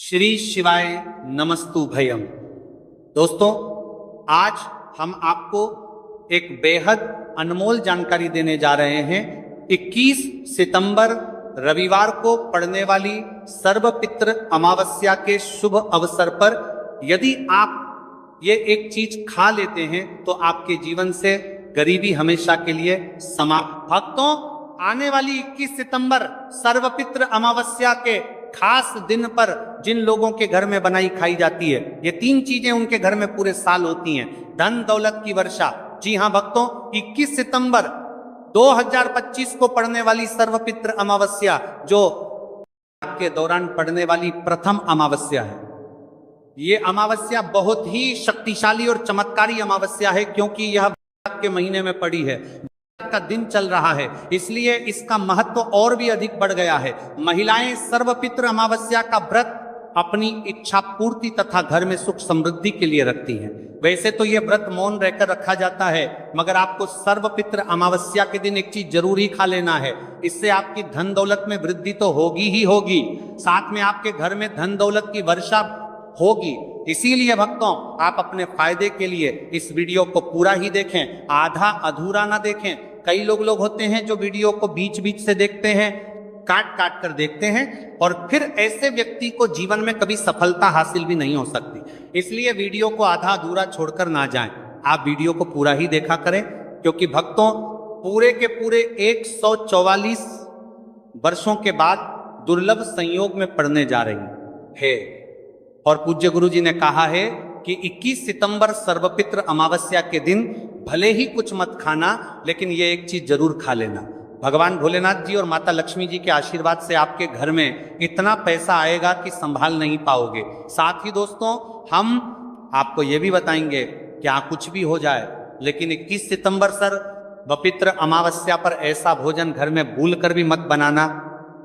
श्री शिवाय नमस्तु भयम। दोस्तों, आज हम आपको एक बेहद अनमोल जानकारी देने जा रहे हैं। 21 सितंबर रविवार को पड़ने वाली सर्वपितृ अमावस्या के शुभ अवसर पर यदि आप ये एक चीज खा लेते हैं तो आपके जीवन से गरीबी हमेशा के लिए समाप्त। भक्तों, आने वाली 21 सितंबर सर्वपितृ अमावस्या के खास दिन पर जिन लोगों के घर में बनाई खाई जाती है, ये 3 चीजें उनके घर में पूरे साल होती हैं। धन दौलत की वर्षा। जी हां भक्तों, 21 सितंबर 2025 को पड़ने वाली सर्वपितृ अमावस्या जो के दौरान पड़ने वाली प्रथम अमावस्या है। ये अमावस्या बहुत ही शक्तिशाली और चमत्कारी अमावस्या है, क्योंकि यह के महीने में पड़ी है, का दिन चल रहा है, इसलिए इसका महत्व और भी अधिक बढ़ गया है। महिलाएं सर्वपितृ अमावस्या का व्रत अपनी इच्छा पूर्ति तथा घर में सुख समृद्धि के लिए रखती हैं। वैसे तो यह व्रत मौन रहकर रखा जाता है, मगर आपको सर्वपितृ अमावस्या के दिन एक चीज जरूर ही खा लेना है। इससे आपकी धन दौलत में वृद्धि तो होगी ही होगी, साथ में आपके घर में धन दौलत की वर्षा होगी। इसीलिए भक्तों, आप अपने फायदे के लिए इस वीडियो को पूरा ही देखें, आधा अधूरा ना देखें। कई लोग होते हैं जो वीडियो को बीच बीच से देखते हैं, काट काट कर देखते हैं, और फिर ऐसे व्यक्ति को जीवन में कभी सफलता हासिल भी नहीं हो सकती। इसलिए वीडियो को आधा अधूरा छोड़कर ना जाएं, आप वीडियो को पूरा ही देखा करें, क्योंकि भक्तों पूरे के पूरे 144 वर्षों के बाद दुर्लभ संयोग में पड़ने जा रही है। और पूज्य गुरु जी ने कहा है कि 21 सितंबर सर्वपितृ अमावस्या के दिन भले ही कुछ मत खाना, लेकिन ये एक चीज जरूर खा लेना। भगवान भोलेनाथ जी और माता लक्ष्मी जी के आशीर्वाद से आपके घर में इतना पैसा आएगा कि संभाल नहीं पाओगे। साथ ही दोस्तों, हम आपको ये भी बताएंगे क्या कुछ भी हो जाए, लेकिन 21 सितंबर सर्वपितृ अमावस्या पर ऐसा भोजन घर में भूल कर भी मत बनाना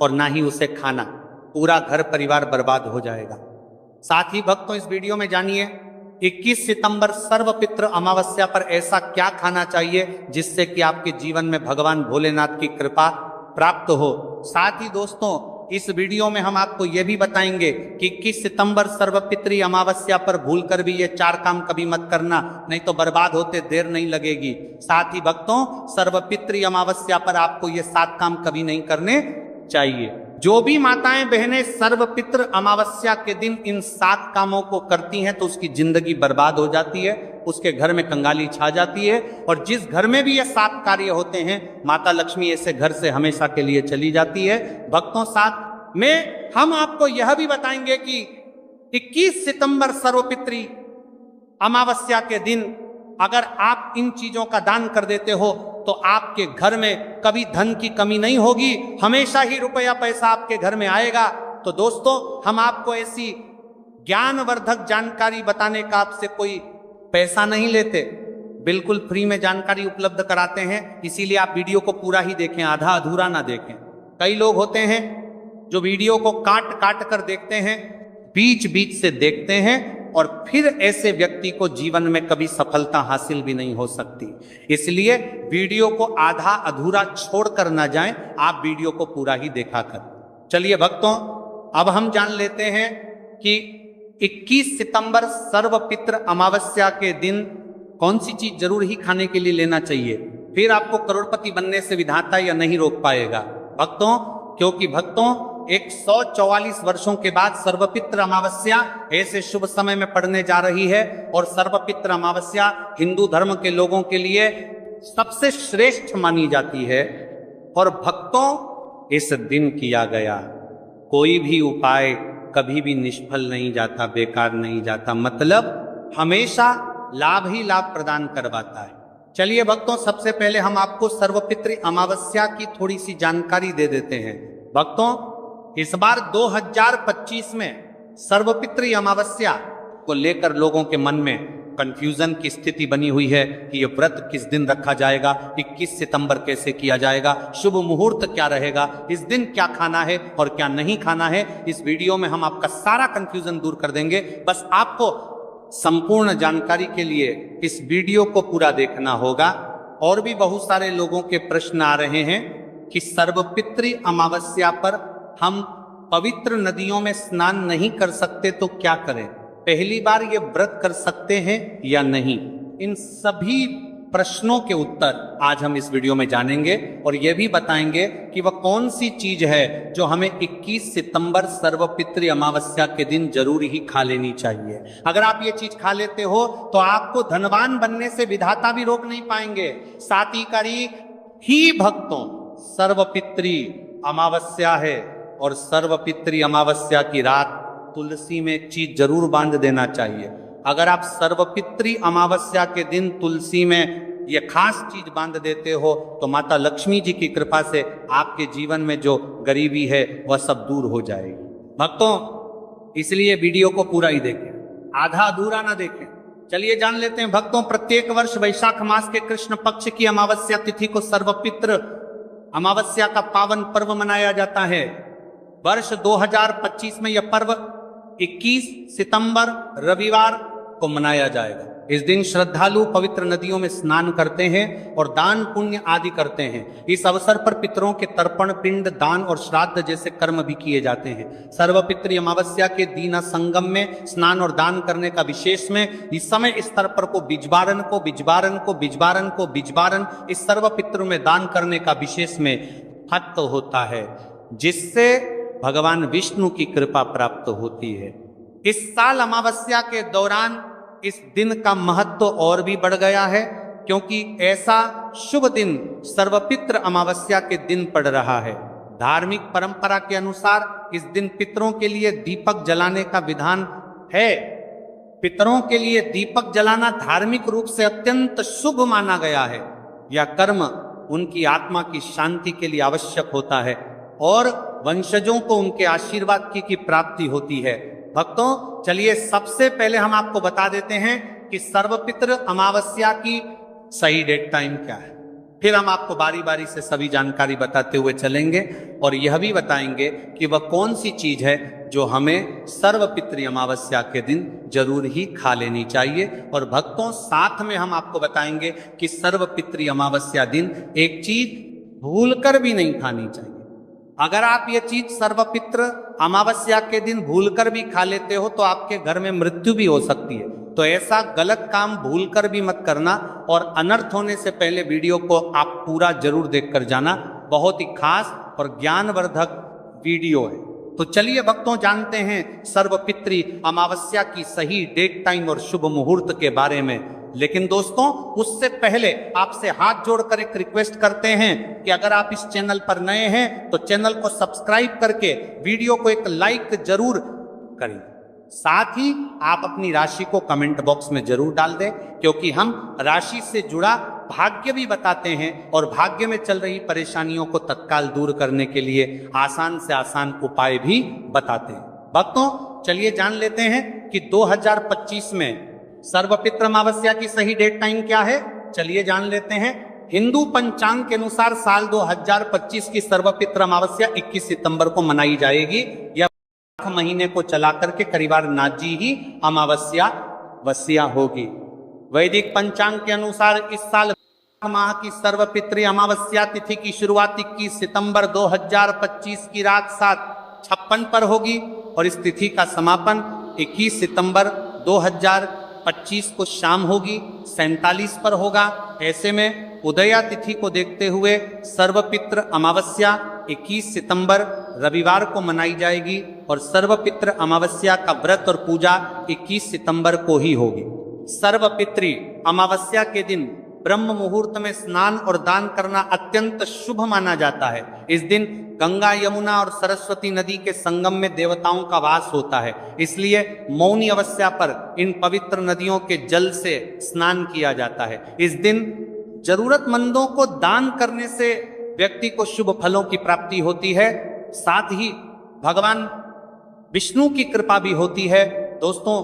और ना ही उसे खाना, पूरा घर परिवार बर्बाद हो जाएगा। साथ ही भक्तों, इस वीडियो में जानिए 21 सितंबर सर्वपितृ अमावस्या पर ऐसा क्या खाना चाहिए जिससे कि आपके जीवन में भगवान भोलेनाथ की कृपा प्राप्त हो। साथ ही दोस्तों, इस वीडियो में हम आपको यह भी बताएंगे कि 21 सितंबर सर्वपितृ अमावस्या पर भूलकर भी ये 4 काम कभी मत करना, नहीं तो बर्बाद होते देर नहीं लगेगी। साथ ही भक्तों, सर्वपितृ अमावस्या पर आपको ये 7 काम कभी नहीं करने चाहिए। जो भी माताएं बहनें सर्वपितृ अमावस्या के दिन इन 7 कामों को करती हैं तो उसकी जिंदगी बर्बाद हो जाती है, उसके घर में कंगाली छा जाती है, और जिस घर में भी ये 7 कार्य होते हैं, माता लक्ष्मी ऐसे घर से हमेशा के लिए चली जाती है। भक्तों, साथ में हम आपको यह भी बताएंगे कि 21 सितंबर सर्वपितृ अमावस्या के दिन अगर आप इन चीजों का दान कर देते हो तो आपके घर में कभी धन की कमी नहीं होगी, हमेशा ही रुपया पैसा आपके घर में आएगा। तो दोस्तों, हम आपको ऐसी ज्ञानवर्धक जानकारी बताने का आपसे कोई पैसा नहीं लेते, बिल्कुल फ्री में जानकारी उपलब्ध कराते हैं। इसीलिए आप वीडियो को पूरा ही देखें, आधा अधूरा ना देखें। कई लोग होते हैं जो वीडियो को काट काट कर देखते हैं, बीच बीच से देखते हैं, और फिर ऐसे व्यक्ति को जीवन में कभी सफलता हासिल भी नहीं हो सकती। इसलिए वीडियो को आधा अधूरा छोड़कर ना जाएं, आप वीडियो को पूरा ही देखा कर। चलिए भक्तों, अब हम जान लेते हैं कि 21 सितंबर सर्वपितृ अमावस्या के दिन कौन सी चीज जरूर ही खाने के लिए लेना चाहिए, फिर आपको करोड़पति बनने से विधाता या नहीं रोक पाएगा भक्तों। क्योंकि भक्तों, 144 वर्षों के बाद सर्वपितृ अमावस्या ऐसे शुभ समय में पड़ने जा रही है, और सर्वपितृ अमावस्या हिंदू धर्म के लोगों के लिए सबसे श्रेष्ठ मानी जाती है। और भक्तों, इस दिन किया गया कोई भी उपाय कभी भी निष्फल नहीं जाता, बेकार नहीं जाता, मतलब हमेशा लाभ ही लाभ प्रदान करवाता है। चलिए भक्तों, सबसे पहले हम आपको सर्वपितृ अमावस्या की थोड़ी सी जानकारी दे देते हैं। भक्तों, इस बार 2025 में सर्वपितृ अमावस्या को लेकर लोगों के मन में कंफ्यूजन की स्थिति बनी हुई है कि यह व्रत किस दिन रखा जाएगा, 21 सितंबर कैसे किया जाएगा, शुभ मुहूर्त क्या रहेगा, इस दिन क्या खाना है और क्या नहीं खाना है। इस वीडियो में हम आपका सारा कंफ्यूजन दूर कर देंगे। बस आपको संपूर्ण जानकारी के लिए इस वीडियो को पूरा देखना होगा। और भी बहुत सारे लोगों के प्रश्न आ रहे हैं कि सर्वपितृ अमावस्या पर हम पवित्र नदियों में स्नान नहीं कर सकते तो क्या करें, पहली बार ये व्रत कर सकते हैं या नहीं, इन सभी प्रश्नों के उत्तर आज हम इस वीडियो में जानेंगे और यह भी बताएंगे कि वह कौन सी चीज है जो हमें 21 सितंबर सर्वपितृ अमावस्या के दिन जरूर ही खा लेनी चाहिए। अगर आप ये चीज खा लेते हो तो आपको धनवान बनने से विधाता भी रोक नहीं पाएंगे। साथ ही करी ही भक्तों, सर्वपितृ अमावस्या है और सर्वपितृ अमावस्या की रात तुलसी में एक चीज जरूर बांध देना चाहिए। अगर आप सर्वपितृ अमावस्या के दिन तुलसी में यह खास चीज बांध देते हो तो माता लक्ष्मी जी की कृपा से आपके जीवन में जो गरीबी है वह सब दूर हो जाएगी। भक्तों, इसलिए वीडियो को पूरा ही देखें, आधा अधूरा ना देखें। चलिए जान लेते हैं भक्तों, प्रत्येक वर्ष वैशाख मास के कृष्ण पक्ष की अमावस्या तिथि को सर्वपितृ अमावस्या का पावन पर्व मनाया जाता है। वर्ष 2025 में यह पर्व 21 सितंबर रविवार को मनाया जाएगा। इस दिन श्रद्धालु पवित्र नदियों में स्नान करते हैं और दान पुण्य आदि करते हैं। इस अवसर पर पितरों के तर्पण, पिंड दान और श्राद्ध जैसे कर्म भी किए जाते हैं। सर्वपितृ अमावस्या के दीना संगम में स्नान और दान करने का विशेष में इस समय इस स्तर पर को बिजबारन इस सर्वपितृ में दान करने का विशेष में महत्व होता है, जिससे भगवान विष्णु की कृपा प्राप्त होती है। इस साल अमावस्या के दौरान इस दिन का महत्व और भी बढ़ गया है, क्योंकि ऐसा शुभ दिन सर्वपितृ अमावस्या के दिन पड़ रहा है। धार्मिक परंपरा के अनुसार इस दिन पितरों के लिए दीपक जलाने का विधान है। पितरों के लिए दीपक जलाना धार्मिक रूप से अत्यंत शुभ माना गया है। यह कर्म उनकी आत्मा की शांति के लिए आवश्यक होता है और वंशजों को उनके आशीर्वाद की प्राप्ति होती है। भक्तों, चलिए सबसे पहले हम आपको बता देते हैं कि सर्वपितृ अमावस्या की सही डेट टाइम क्या है। फिर हम आपको बारी बारी से सभी जानकारी बताते हुए चलेंगे और यह भी बताएंगे कि वह कौन सी चीज है जो हमें सर्वपितृ अमावस्या के दिन जरूर ही खा लेनी चाहिए। और भक्तों, साथ में हम आपको बताएंगे कि सर्वपितृ अमावस्या दिन एक चीज भूलकर भी नहीं खानी चाहिए। अगर आप ये चीज सर्वपितृ अमावस्या के दिन भूलकर भी खा लेते हो तो आपके घर में मृत्यु भी हो सकती है। तो ऐसा गलत काम भूलकर भी मत करना और अनर्थ होने से पहले वीडियो को आप पूरा जरूर देखकर जाना। बहुत ही खास और ज्ञानवर्धक वीडियो है। तो चलिए भक्तों, जानते हैं सर्वपितृ अमावस्या की सही डेट टाइम और शुभ मुहूर्त के बारे में। लेकिन दोस्तों, उससे पहले आपसे हाथ जोड़कर एक रिक्वेस्ट करते हैं कि अगर आप इस चैनल पर नए हैं तो चैनल को सब्सक्राइब करके वीडियो को एक लाइक जरूर करें। साथ ही आप अपनी राशि को कमेंट बॉक्स में जरूर डाल दें, क्योंकि हम राशि से जुड़ा भाग्य भी बताते हैं और भाग्य में चल रही परेशानियों को तत्काल दूर करने के लिए आसान से आसान उपाय भी बताते हैं। भक्तों, चलिए जान लेते हैं कि 2025 में सर्वपितृ अमावस्या की सही डेट टाइम क्या है। चलिए जान लेते हैं। हिंदू पंचांग के अनुसार साल 2025 की सर्वपितृ अमावस्या 21 सितंबर को मनाई जाएगी। यह महीने को चला करके करीबार नाजी ही अमावस्या होगी। वैदिक पंचांग के अनुसार इस साल माह की सर्वपितृ अमावस्या तिथि की शुरुआत 21 सितंबर 2025 की रात 7:56 पर होगी और इस तिथि का समापन 21 सितंबर 2025 को शाम होगी 47 पर होगा। ऐसे में उदया तिथि को देखते हुए सर्वपितृ अमावस्या 21 सितंबर रविवार को मनाई जाएगी और सर्वपितृ अमावस्या का व्रत और पूजा 21 सितंबर को ही होगी। सर्वपितृ अमावस्या के दिन ब्रह्म मुहूर्त में स्नान और दान करना अत्यंत शुभ माना जाता है। इस दिन गंगा, यमुना और सरस्वती नदी के संगम में देवताओं का वास होता है, इसलिए मौनी अमावस्या पर इन पवित्र नदियों के जल से स्नान किया जाता है। इस दिन जरूरतमंदों को दान करने से व्यक्ति को शुभ फलों की प्राप्ति होती है, साथ ही भगवान विष्णु की कृपा भी होती है। दोस्तों,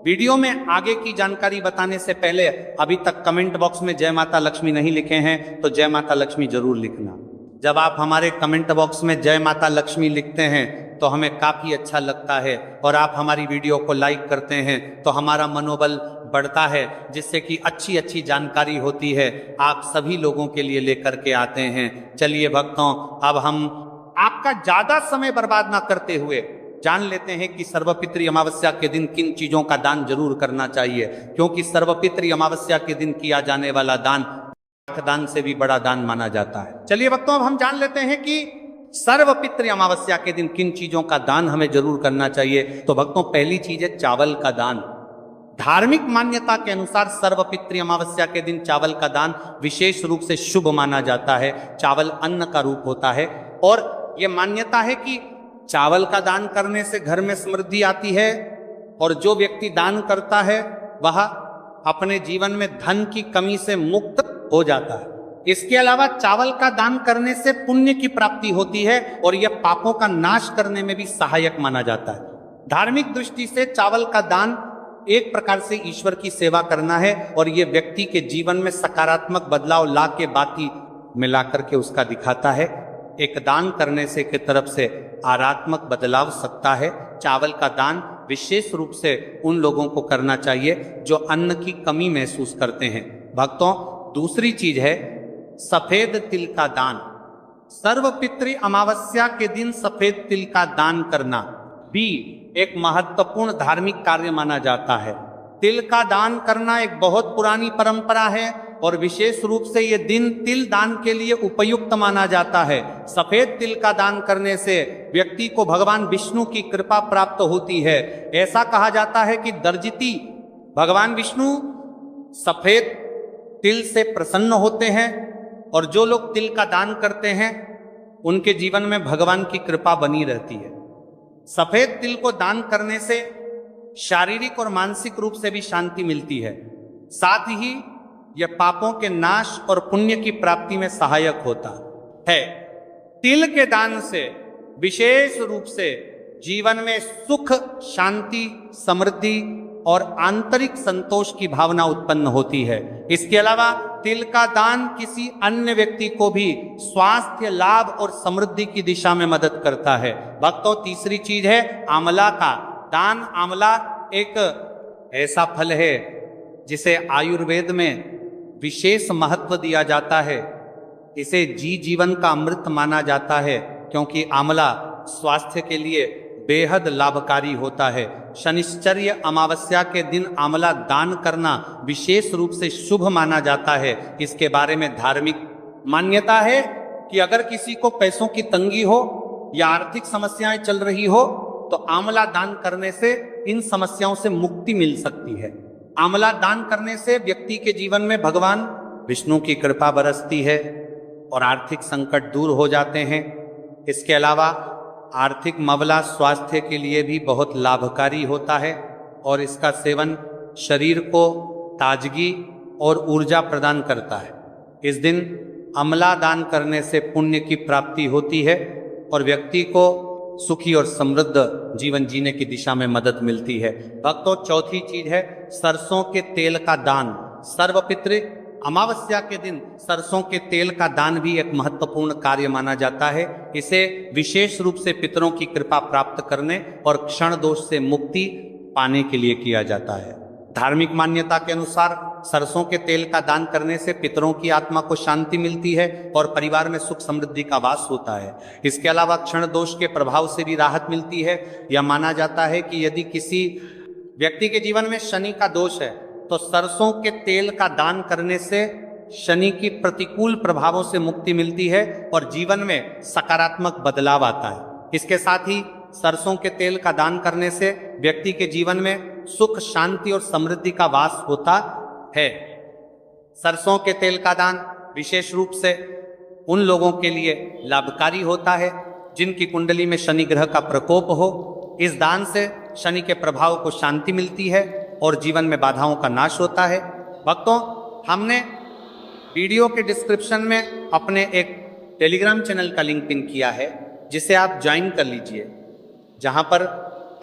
वीडियो में आगे की जानकारी बताने से पहले अभी तक कमेंट बॉक्स में जय माता लक्ष्मी नहीं लिखे हैं तो जय माता लक्ष्मी जरूर लिखना। जब आप हमारे कमेंट बॉक्स में जय माता लक्ष्मी लिखते हैं तो हमें काफी अच्छा लगता है और आप हमारी वीडियो को लाइक करते हैं तो हमारा मनोबल बढ़ता है, जिससे कि अच्छी अच्छी जानकारी होती है आप सभी लोगों के लिए लेकर के आते हैं। चलिए भक्तों, अब हम आपका ज्यादा समय बर्बाद ना करते हुए जान लेते हैं कि सर्वपितृ अमावस्या के दिन किन चीजों का दान जरूर करना चाहिए, क्योंकि सर्वपितृ अमावस्या के दिन किया जाने वाला दान दान से भी बड़ा दान माना जाता है। चलिए भक्तों, अब हम जान लेते हैं कि सर्वपितृ अमावस्या के दिन किन चीजों का दान हमें जरूर करना चाहिए। तो भक्तों, पहली चीज है चावल का दान। धार्मिक मान्यता के अनुसार सर्वपितृ अमावस्या के दिन चावल का दान विशेष रूप से शुभ माना जाता है। चावल अन्न का रूप होता है और यह मान्यता है कि चावल का दान करने से घर में समृद्धि आती है और जो व्यक्ति दान करता है वह अपने जीवन में धन की कमी से मुक्त हो जाता है। इसके अलावा चावल का दान करने से पुण्य की प्राप्ति होती है और यह पापों का नाश करने में भी सहायक माना जाता है। धार्मिक दृष्टि से चावल का दान एक प्रकार से ईश्वर की सेवा करना है और यह व्यक्ति के जीवन में सकारात्मक बदलाव ला के बाकी मिलाकर के उसका दिखाता है। एक दान करने से की तरफ से आरात्मक बदलाव सकता है। चावल का दान विशेष रूप से उन लोगों को करना चाहिए जो अन्न की कमी महसूस करते हैं। भक्तों, दूसरी चीज है सफेद तिल का दान। सर्वपितृ अमावस्या के दिन सफेद तिल का दान करना भी एक महत्वपूर्ण धार्मिक कार्य माना जाता है। तिल का दान करना एक बहुत पुरानी परंपरा है और विशेष रूप से यह दिन तिल दान के लिए उपयुक्त माना जाता है। सफेद तिल का दान करने से व्यक्ति को भगवान विष्णु की कृपा प्राप्त होती है। ऐसा कहा जाता है कि दर्जिती भगवान विष्णु सफेद तिल से प्रसन्न होते हैं और जो लोग तिल का दान करते हैं उनके जीवन में भगवान की कृपा बनी रहती है। सफेद तिल को दान करने से शारीरिक और मानसिक रूप से भी शांति मिलती है। साथ ही यह पापों के नाश और पुण्य की प्राप्ति में सहायक होता है। तिल के दान से विशेष रूप से जीवन में सुख, शांति, समृद्धि और आंतरिक संतोष की भावना उत्पन्न होती है। इसके अलावा तिल का दान किसी अन्य व्यक्ति को भी स्वास्थ्य लाभ और समृद्धि की दिशा में मदद करता है। भक्तों, तीसरी चीज है आंवला का दान। आंवला एक ऐसा फल है जिसे आयुर्वेद में विशेष महत्व दिया जाता है। इसे जीवन का अमृत माना जाता है क्योंकि आंवला स्वास्थ्य के लिए बेहद लाभकारी होता है। शनिश्चर्य अमावस्या के दिन आंवला दान करना विशेष रूप से शुभ माना जाता है। इसके बारे में धार्मिक मान्यता है कि अगर किसी को पैसों की तंगी हो या आर्थिक समस्याएं चल रही हो तो आंवला दान करने से इन समस्याओं से मुक्ति मिल सकती है। आंवला दान करने से व्यक्ति के जीवन में भगवान विष्णु की कृपा बरसती है और आर्थिक संकट दूर हो जाते हैं। इसके अलावा आर्थिक मवला स्वास्थ्य के लिए भी बहुत लाभकारी होता है और इसका सेवन शरीर को ताजगी और ऊर्जा प्रदान करता है। इस दिन आंवला दान करने से पुण्य की प्राप्ति होती है और व्यक्ति को सुखी और समृद्ध जीवन जीने की दिशा में मदद मिलती है। भक्तों, चौथी चीज है सरसों के तेल का दान। सर्वपितृ अमावस्या के दिन सरसों के तेल का दान भी एक महत्वपूर्ण कार्य माना जाता है। इसे विशेष रूप से पितरों की कृपा प्राप्त करने और क्षण दोष से मुक्ति पाने के लिए किया जाता है। धार्मिक मान्यता के अनुसार सरसों के तेल का दान करने से पितरों की आत्मा को शांति मिलती है और परिवार में सुख समृद्धि का वास होता है। इसके अलावा क्षण दोष के प्रभाव से भी राहत मिलती है। यह माना जाता है कि यदि किसी व्यक्ति के जीवन में शनि का दोष है तो सरसों के तेल का दान करने से शनि की प्रतिकूल प्रभावों से मुक्ति मिलती है और जीवन में सकारात्मक बदलाव आता है। इसके साथ ही सरसों के तेल का दान करने से व्यक्ति के जीवन में सुख, शांति और समृद्धि का वास होता है। सरसों के तेल का दान विशेष रूप से उन लोगों के लिए लाभकारी होता है जिनकी कुंडली में शनि ग्रह का प्रकोप हो। इस दान से शनि के प्रभाव को शांति मिलती है और जीवन में बाधाओं का नाश होता है। भक्तों, हमने वीडियो के डिस्क्रिप्शन में अपने एक टेलीग्राम चैनल का लिंक पिन किया है जिसे आप ज्वाइन कर लीजिए, जहां पर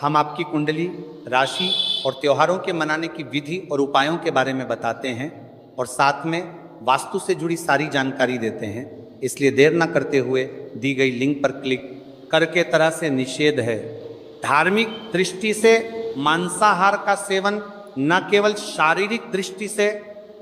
हम आपकी कुंडली, राशि और त्योहारों के मनाने की विधि और उपायों के बारे में बताते हैं और साथ में वास्तु से जुड़ी सारी जानकारी देते हैं। इसलिए देर न करते हुए दी गई लिंक पर क्लिक करके तरह से निषेध है। धार्मिक दृष्टि से मांसाहार का सेवन न केवल शारीरिक दृष्टि से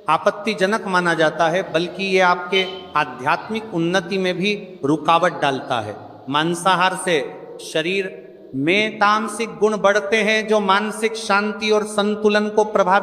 आपत्तिजनक माना जाता है बल्कि ये आपके आध्यात्मिक उन्नति में भी रुकावट डालता है। मांसाहार से शरीर में तामसिक गुण बढ़ते हैं जो मानसिक शांति और संतुलन को प्रभावित